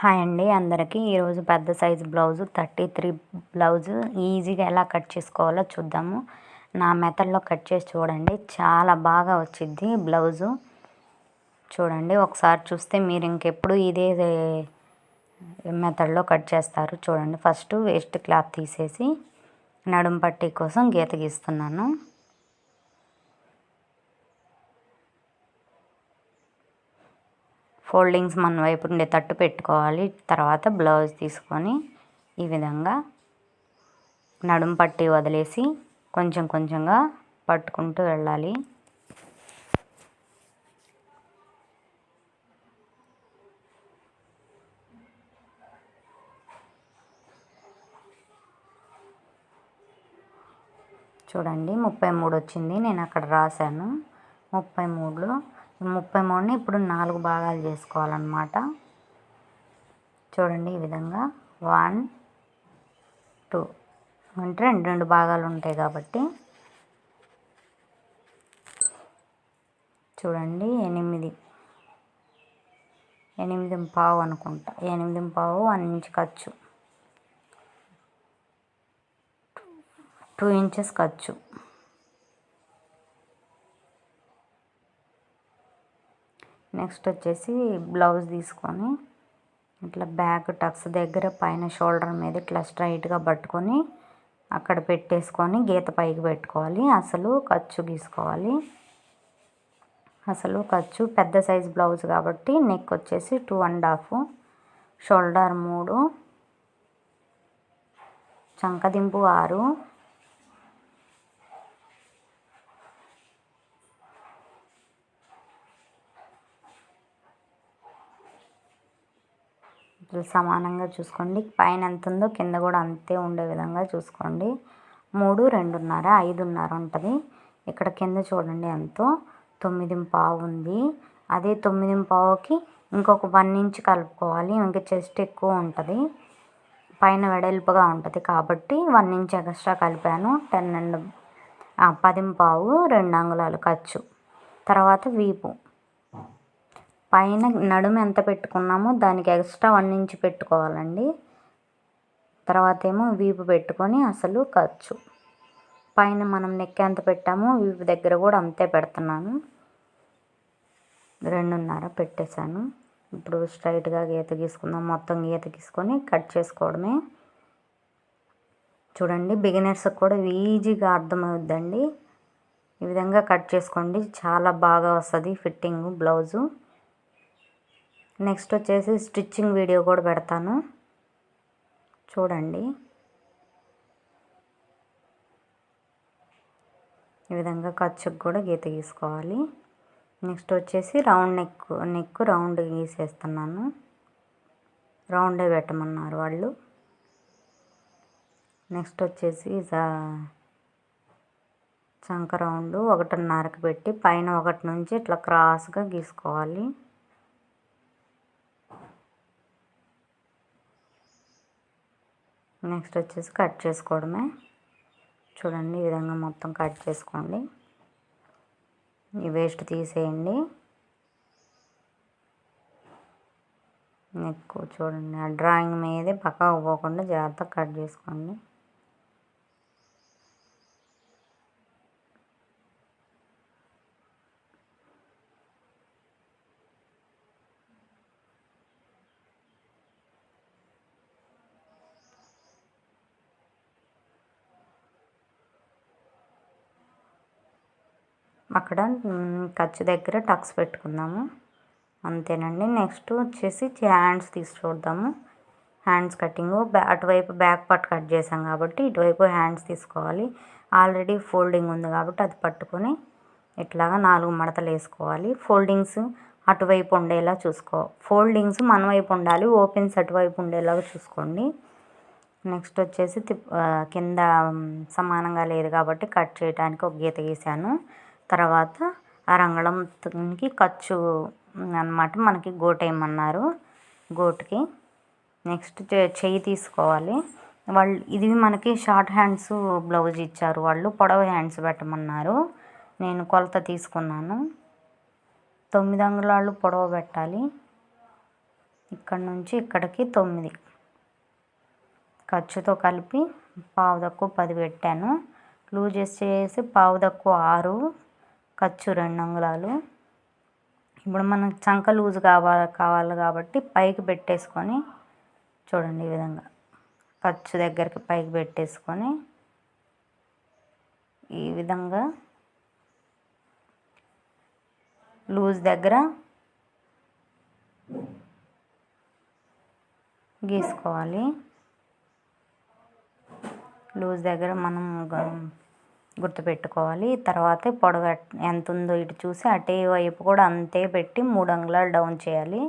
Hi అండి అందరికీ. ఈరోజు పెద్ద సైజు బ్లౌజు 33 బ్లౌజు ఈజీగా ఎలా కట్ చేసుకోవాలో చూద్దాము. నా మెథడ్లో కట్ చేసి చూడండి, చాలా బాగా వచ్చింది బ్లౌజు. చూడండి, ఒకసారి చూస్తే మీరు ఇంకెప్పుడు ఇదే మెథడ్లో కట్ చేస్తారు. చూడండి, ఫస్ట్ వేస్ట్ క్లాత్ తీసేసి నడుం పట్టీ కోసం గీత గీస్తున్నాను. ఫోల్డింగ్స్ మన వైపు ఉండే తట్టు పెట్టుకోవాలి. తర్వాత బ్లౌజ్ తీసుకొని ఈ విధంగా నడుం పట్టి వదిలేసి కొంచెం కొంచెంగా పట్టుకుంటూ వెళ్ళాలి. చూడండి, 33 వచ్చింది. నేను అక్కడ రాశాను 33లో. 33ని ఇప్పుడు 4 భాగాలు చేసుకోవాలన్నమాట. చూడండి, ఈ విధంగా 1 2 అంటే రెండు భాగాలు ఉంటాయి కాబట్టి. చూడండి, 8.5 అనుకుంటా. 8.5 1 ఇంచ్ ఖర్చు, 2 ఇంచెస్ ఖర్చు. నెక్స్ట్ వచ్చేసి బ్లౌజ్ తీసుకొని ఇట్లా బ్యాక్ టక్స్ దగ్గర పైన షోల్డర్ మీద ఇట్లా స్ట్రైట్గా పట్టుకొని అక్కడ పెట్టేసుకొని గీత పైకి పెట్టుకోవాలి. అసలు ఖర్చు గీసుకోవాలి. అసలు ఖర్చు పెద్ద సైజ్ బ్లౌజ్ కాబట్టి నెక్ వచ్చేసి 2.5, షోల్డర్ 3, చంకదింపు 6, సమానంగా చూసుకోండి. పైన ఎంత ఉందో కింద కూడా అంతే ఉండే విధంగా చూసుకోండి. 3, 2.5, 5.5 ఉంటుంది. ఇక్కడ కింద చూడండి ఎంతో 9.5 ఉంది. అదే 9.5కి ఇంకొక 1 ఇంచ్ కలుపుకోవాలి. ఇంకా చెస్ట్ ఎక్కువ ఉంటుంది, పైన వెడల్పుగా ఉంటుంది కాబట్టి 1 ఇంచ్ ఎక్స్ట్రా కలిపాను. 10.5 2 అంగుళాలు ఖర్చు. తర్వాత వీపు పైన నడుము ఎంత పెట్టుకున్నామో దానికి ఎక్స్ట్రా 1 ఇంచ్ పెట్టుకోవాలండి. తర్వాత ఏమో వీపు పెట్టుకొని అసలు ఖర్చు. పైన మనం నెక్ ఎంత పెట్టామో వీపు దగ్గర కూడా అంతే పెడుతున్నాను. 2.5 పెట్టేశాను. ఇప్పుడు స్ట్రైట్గా గీత గీసుకుందాం. మొత్తం గీత గీసుకొని కట్ చేసుకోవడమే. చూడండి, బిగినర్స్కి కూడా ఈజీగా అర్థమవుద్దండి. ఈ విధంగా కట్ చేసుకోండి, చాలా బాగా వస్తుంది ఫిట్టింగ్ బ్లౌజు. నెక్స్ట్ వచ్చేసి స్టిచ్చింగ్ వీడియో కూడా పెడతాను, చూడండి. ఈ విధంగా ఖర్చుకు కూడా గీత గీసుకోవాలి. నెక్స్ట్ వచ్చేసి రౌండ్ నెక్ రౌండ్ గీసేస్తున్నాను. రౌండే పెట్టమన్నారు వాళ్ళు. నెక్స్ట్ వచ్చేసి చంక రౌండ్ 1.5కి పెట్టి పైన 1 నుంచి ఇట్లా క్రాస్గా గీసుకోవాలి. నెక్స్ట్ వచ్చేసి కట్ చేసుకోవడమే. చూడండి, ఈ విధంగా మొత్తం కట్ చేసుకోండి. ఈ వేస్ట్ తీసేయండి. నెక్ చూడండి, ఆ డ్రాయింగ్ మీదే పక్కకు పోకుండా జాగ్రత్తగా కట్ చేసుకోండి. అక్కడ ఖర్చు దగ్గర టక్స్ పెట్టుకుందాము, అంతేనండి. నెక్స్ట్ వచ్చేసి హ్యాండ్స్ తీసి చూద్దాము. హ్యాండ్స్ కటింగ్ అటువైపు బ్యాక్ పార్ట్ కట్ చేసాం కాబట్టి ఇటువైపు హ్యాండ్స్ తీసుకోవాలి. ఆల్రెడీ ఫోల్డింగ్ ఉంది కాబట్టి అది పట్టుకొని ఇట్లాగా 4 మడతలు వేసుకోవాలి. ఫోల్డింగ్స్ అటువైపు ఉండేలా ఫోల్డింగ్స్ మన వైపు ఉండాలి, ఓపెన్స్ అటువైపు ఉండేలాగా చూసుకోండి. నెక్స్ట్ వచ్చేసి కింద సమానంగా లేదు కాబట్టి కట్ చేయడానికి ఒక గీత గీసాను. తర్వాత ఆ రంగళంకి ఖర్చు అన్నమాట, మనకి గోటేయమన్నారు, గోటుకి. నెక్స్ట్ చెయ్యి తీసుకోవాలి. వాళ్ళు ఇది మనకి షార్ట్ హ్యాండ్స్ బ్లౌజ్ ఇచ్చారు, వాళ్ళు పొడవు హ్యాండ్స్ పెట్టమన్నారు. నేను కొలత తీసుకున్నాను. 9 అంగుళాలు పొడవు పెట్టాలి. ఇక్కడ నుంచి ఇక్కడికి 9 ఖర్చుతో కలిపి పావు తక్కువ 10 పెట్టాను. లూజ్ చేసి పావు తక్కువ 6, ఖర్చు 2 అంగుళాలు. ఇప్పుడు మనకు చంక లూజ్ కావాలి కాబట్టి పైకి పెట్టేసుకొని చూడండి ఈ విధంగా ఖర్చు దగ్గరికి పైకి పెట్టేసుకొని ఈ విధంగా లూజ్ దగ్గర గీసుకోవాలి. లూజ్ దగ్గర మనం గుర్తుపెట్టుకోవాలి. తర్వాత పొడవు ఎంత ఉందో ఇటు చూసి అటే వైపు కూడా అంతే పెట్టి 3 అంగుళాలు డౌన్ చేయాలి.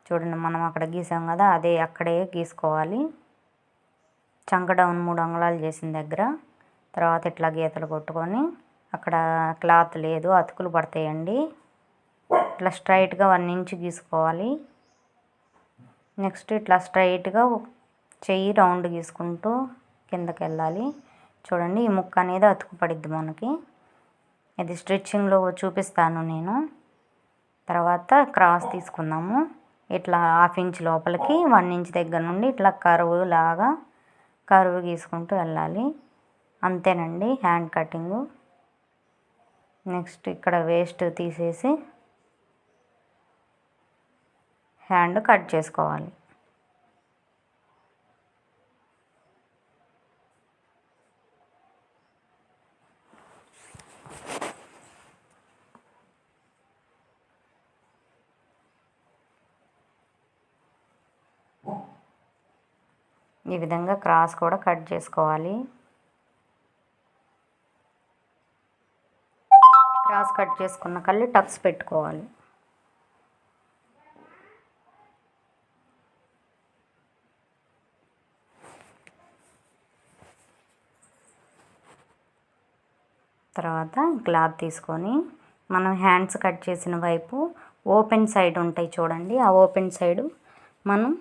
చూడండి మనం అక్కడ గీసాం కదా, అదే అక్కడే గీసుకోవాలి. చంక డౌన్ 3 అంగుళాలు చేసిన దగ్గర తర్వాత ఇట్లా గీతలు కొట్టుకొని అక్కడ క్లాత్ లేదు, అతుకులు పడతాయండి. ఇట్లా స్ట్రైట్గా 1 ఇంచ్ గీసుకోవాలి. నెక్స్ట్ ఇట్లా స్ట్రైట్గా చెయ్యి రౌండ్ గీసుకుంటూ కిందకి వెళ్ళాలి. చూడండి ఈ ముక్క అనేది అతుకు పడిద్ది మనకి. ఇది స్టిచ్చింగ్లో చూపిస్తాను నేను. తర్వాత క్రాస్ తీసుకుందాము. ఇట్లా 1/2 ఇంచ్ లోపలికి 1 ఇంచ్ దగ్గర నుండి ఇట్లా కర్వ్ గీసుకుంటూ వెళ్ళాలి. అంతేనండి హ్యాండ్ కటింగు. నెక్స్ట్ ఇక్కడ వేస్ట్ తీసేసి హ్యాండ్ కట్ చేసుకోవాలి. ఈ విధంగా క్రాస్ కూడా కట్ చేసుకోవాలి. క్రాస్ కట్ చేసుకున్న కళ్ళు టక్స్ పెట్టుకోవాలి. తర్వాత క్లాత్ తీసుకొని మనం హ్యాండ్స్ కట్ చేసిన వైపు ఓపెన్ సైడ్ ఉంటాయి చూడండి, ఆ ఓపెన్ సైడు మనం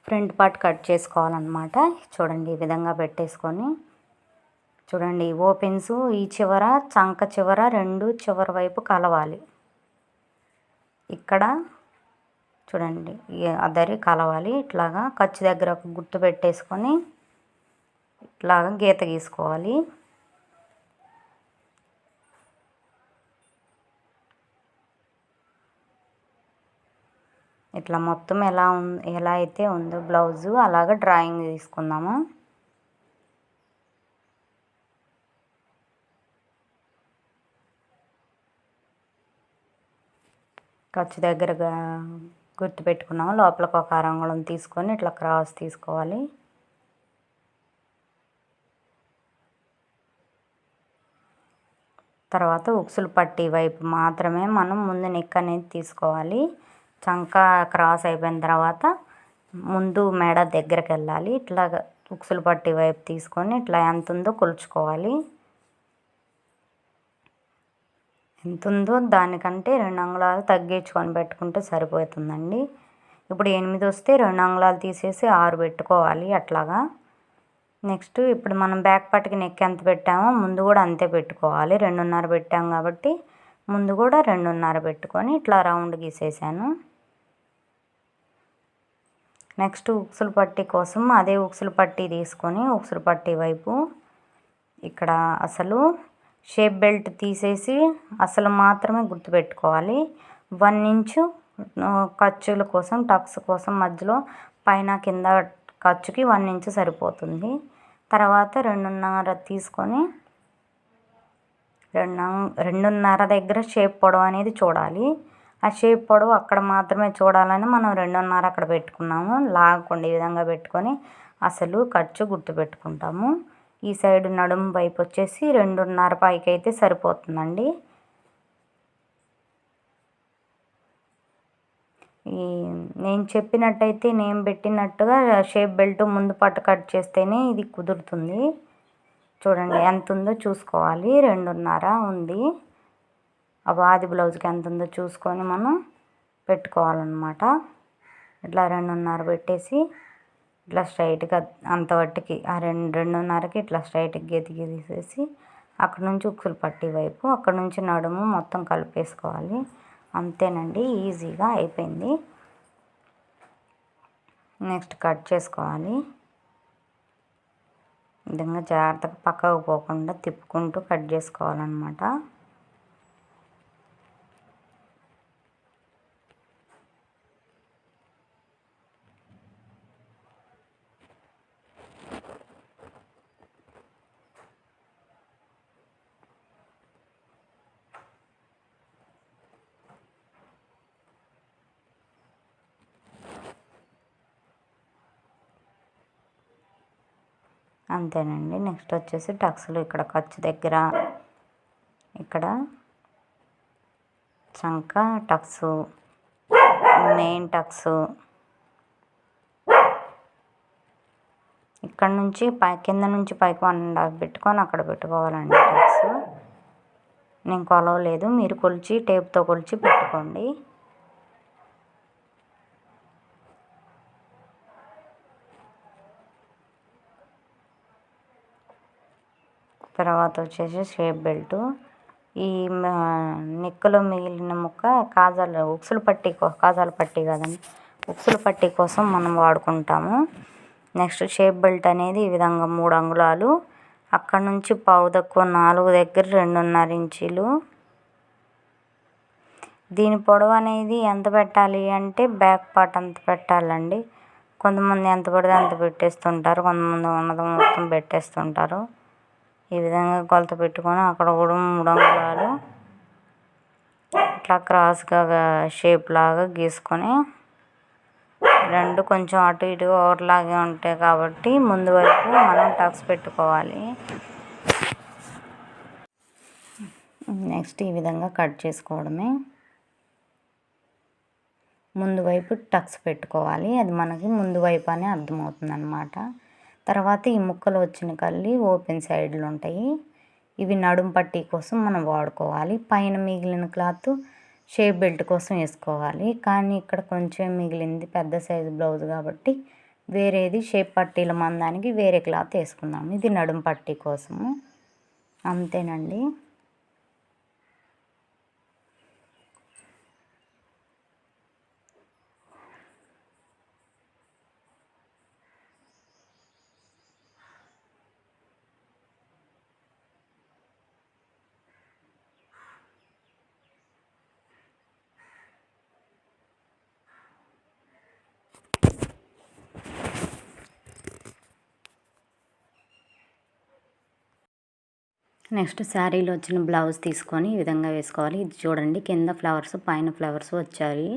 ఫ్రంట్ పార్ట్ కట్ చేసుకోవాలన్నమాట. చూడండి ఈ విధంగా పెట్టేసుకొని చూడండి ఓపెన్స్ ఈ చివర చంక చివర 2 చివర వైపు కలవాలి. ఇక్కడ చూడండి అదరి కలవాలి. ఇట్లాగా ఖర్చు దగ్గర ఒక గుర్తు పెట్టేసుకొని ఇట్లాగా గీత గీసుకోవాలి. ఇట్లా మొత్తం ఎలా అయితే ఉందో బ్లౌజు అలాగ డ్రాయింగ్ తీసుకుందాము. ఖర్చు దగ్గరగా గుర్తు పెట్టుకున్నాము. లోపలికి ఒక అరంగుళం తీసుకొని ఇట్లా క్రాస్ తీసుకోవాలి. తర్వాత ఉక్సులు పట్టి వైపు మాత్రమే మనం ముందు నెక్ అనేది తీసుకోవాలి. చంక క్రాస్ అయిపోయిన తర్వాత ముందు మెడ దగ్గరికి వెళ్ళాలి. ఇట్లా ఉక్సులు పట్టి వైపు తీసుకొని ఇట్లా ఎంత ఉందో కొలుచుకోవాలి. ఎంత ఉందో దానికంటే 2 అంగుళాలు తగ్గించుకొని పెట్టుకుంటే సరిపోతుందండి. ఇప్పుడు 8 వస్తే 2 అంగుళాలు తీసేసి 6 పెట్టుకోవాలి అట్లాగా. నెక్స్ట్ ఇప్పుడు మనం బ్యాక్ పార్ట్కి నెక్ ఎంత పెట్టామో ముందు కూడా అంతే పెట్టుకోవాలి. 2.5 పెట్టాం కాబట్టి ముందు కూడా 2.5 పెట్టుకొని ఇట్లా రౌండ్ గీసేసాను. నెక్స్ట్ ఉక్సులు పట్టి కోసం అదే ఉక్సులు పట్టి తీసుకొని ఉక్సులు పట్టి వైపు ఇక్కడ అసలు షేప్ బెల్ట్ తీసేసి అసలు మాత్రమే గుర్తుపెట్టుకోవాలి. 1 ఇంచు ఖర్చుల కోసం టక్స్ కోసం మధ్యలో పైన కింద ఖర్చుకి 1 ఇంచు సరిపోతుంది. తర్వాత 2.5 తీసుకొని 2.5 దగ్గర షేప్ పొడవు అనేది చూడాలి. ఆ షేప్ పొడవు అక్కడ మాత్రమే చూడాలని మనం 2.5 అక్కడ పెట్టుకున్నాము. లాగకుండా ఈ విధంగా పెట్టుకొని అసలు ఖర్చు గుర్తుపెట్టుకుంటాము. ఈ సైడ్ నడుము వైపు వచ్చేసి 2.5 పైకి అయితే సరిపోతుందండి. నేను చెప్పినట్టయితే నేను పెట్టినట్టుగా షేప్ బెల్ట్ ముందు పట్టు కట్ చేస్తేనే ఇది కుదురుతుంది. చూడండి ఎంత ఉందో చూసుకోవాలి. 2.5 ఉంది. ఆ బాది బ్లౌజ్కి ఎంత ఉందో చూసుకొని మనం పెట్టుకోవాలన్నమాట. ఇట్లా 2.5 పెట్టేసి ఇట్లా స్ట్రైట్గా అంతవట్టుకి ఆ 2.5కి ఇట్లా స్ట్రైట్గా గీసేసి అక్కడ నుంచి ఉక్సులు పట్టి వైపు అక్కడ నుంచి నడుము మొత్తం కలిపేసుకోవాలి. అంతేనండి, ఈజీగా అయిపోయింది. నెక్స్ట్ కట్ చేసుకోవాలి. ఈ విధంగా జాగ్రత్తగా పక్కకు పోకుండా తిప్పుకుంటూ కట్ చేసుకోవాలన్నమాట. అంతేనండి. నెక్స్ట్ వచ్చేసి టక్స్లు ఇక్కడ ఖర్చు దగ్గర, ఇక్కడ చంక టక్స్, మెయిన్ టక్స్, ఇక్కడ నుంచి కింద నుంచి పైకి 1.5 పెట్టుకొని అక్కడ పెట్టుకోవాలండి టక్స్. నేను కొలవలేదు, మీరు కొలిచి టేప్తో కొలిచి పెట్టుకోండి. తర్వాత వచ్చేసి షేప్ బెల్ట్. ఈ నెక్లో మిగిలిన ముక్క కాజాలు ఉక్సులు పట్టీ కాజాల పట్టీ కదండి, ఉక్సులు పట్టీ కోసం మనం వాడుకుంటాము. నెక్స్ట్ షేప్ బెల్ట్ అనేది ఈ విధంగా 3 అంగుళాలు, అక్కడ నుంచి పావు తక్కువ 4 దగ్గర 2.5 ఇంచీలు. దీని పొడవు అనేది ఎంత పెట్టాలి అంటే బ్యాక్ పార్ట్ అంత పెట్టాలండి. కొంతమంది ఎంత పడితే అంత పెట్టేస్తుంటారు, కొంతమంది ఉన్నది మొత్తం పెట్టేస్తుంటారు. ఈ విధంగా కొలత పెట్టుకొని అక్కడ కూడా 3 అంగుళాలు ఇట్లా క్రాస్గా షేప్ లాగా గీసుకొని, రెండు కొంచెం అటు ఇటు ఒకలాగే ఉంటాయి కాబట్టి ముందు వైపు మనం టక్స్ పెట్టుకోవాలి. నెక్స్ట్ ఈ విధంగా కట్ చేసుకోవడమే. ముందు వైపు టక్స్ పెట్టుకోవాలి, అది మనకి ముందు వైపు అని అర్థమవుతుంది అన్నమాట. తర్వాత ఈ ముక్కలు వచ్చిన కళ్ళి ఓపెన్ సైడ్లు ఉంటాయి, ఇవి నడుం పట్టీ కోసం మనం వాడుకోవాలి. పైన మిగిలిన క్లాత్ షేప్ బెల్ట్ కోసం వేసుకోవాలి. కానీ ఇక్కడ కొంచెం మిగిలింది పెద్ద సైజు బ్లౌజ్ కాబట్టి వేరేది షేప్ పట్టీల మందానికి వేరే క్లాత్ వేసుకుందాం. ఇది నడుం పట్టీ కోసము. అంతేనండి. నెక్స్ట్ శారీలో వచ్చిన బ్లౌజ్ తీసుకొని ఈ విధంగా వేసుకోవాలి. ఇది చూడండి, కింద ఫ్లవర్స్ పైన ఫ్లవర్స్ వచ్చాయి.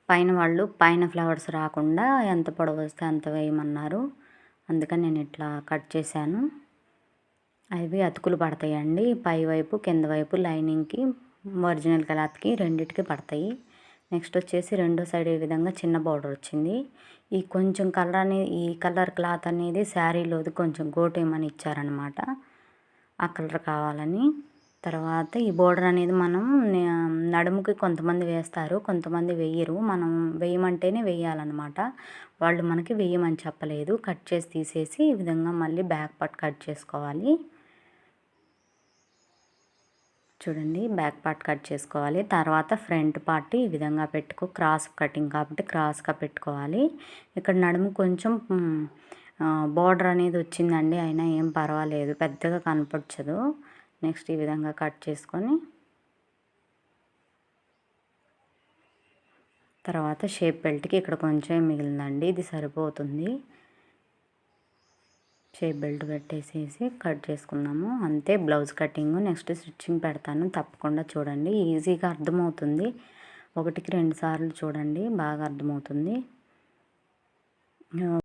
పైన ఫ్లవర్స్ రాకుండా ఎంత పొడవు వస్తే అంత వేయమన్నారు, అందుకని నేను ఇట్లా కట్ చేశాను. అవి అతుకులు పడతాయండి, పై వైపు కింద వైపు లైనింగ్కి ఒరిజినల్ క్లాత్కి రెండిటికి పడతాయి. నెక్స్ట్ వచ్చేసి రెండో సైడ్ ఈ విధంగా చిన్న బార్డర్ వచ్చింది. ఈ కలర్ క్లాత్ అనేది శారీలోది కొంచెం గోటేమని ఇచ్చారనమాట, ఆ కలర్ కావాలని. తర్వాత ఈ బోర్డర్ అనేది మనం నడుముకి కొంతమంది వేస్తారు, కొంతమంది వేయరు. మనం వేయమంటేనే వేయాలన్నమాట, వాళ్ళు మనకి వేయమని చెప్పలేదు. కట్ చేసి తీసేసి ఈ విధంగా మళ్ళీ బ్యాక్ పార్ట్ కట్ చేసుకోవాలి. చూడండి, బ్యాక్ పార్ట్ కట్ చేసుకోవాలి. తర్వాత ఫ్రంట్ పార్ట్ ఈ విధంగా క్రాస్ కటింగ్ కాబట్టి క్రాస్గా పెట్టుకోవాలి. ఇక్కడ నడుము కొంచెం బార్డర్ అనేది వచ్చిందండి, అయినా ఏం పర్వాలేదు, పెద్దగా కనపడదు. నెక్స్ట్ ఈ విధంగా కట్ చేసుకొని తర్వాత షేప్ బెల్ట్కి ఇక్కడ కొంచెం మిగిలిందండి, ఇది సరిపోతుంది. షేప్ బెల్ట్ పెట్టేసేసి కట్ చేసుకున్నాము. అంతే బ్లౌజ్ కటింగ్. నెక్స్ట్ స్టిచ్చింగ్ పెడతాను, తప్పకుండా చూడండి, ఈజీగా అర్థమవుతుంది. 1కి 2 సార్లు చూడండి, బాగా అర్థమవుతుంది.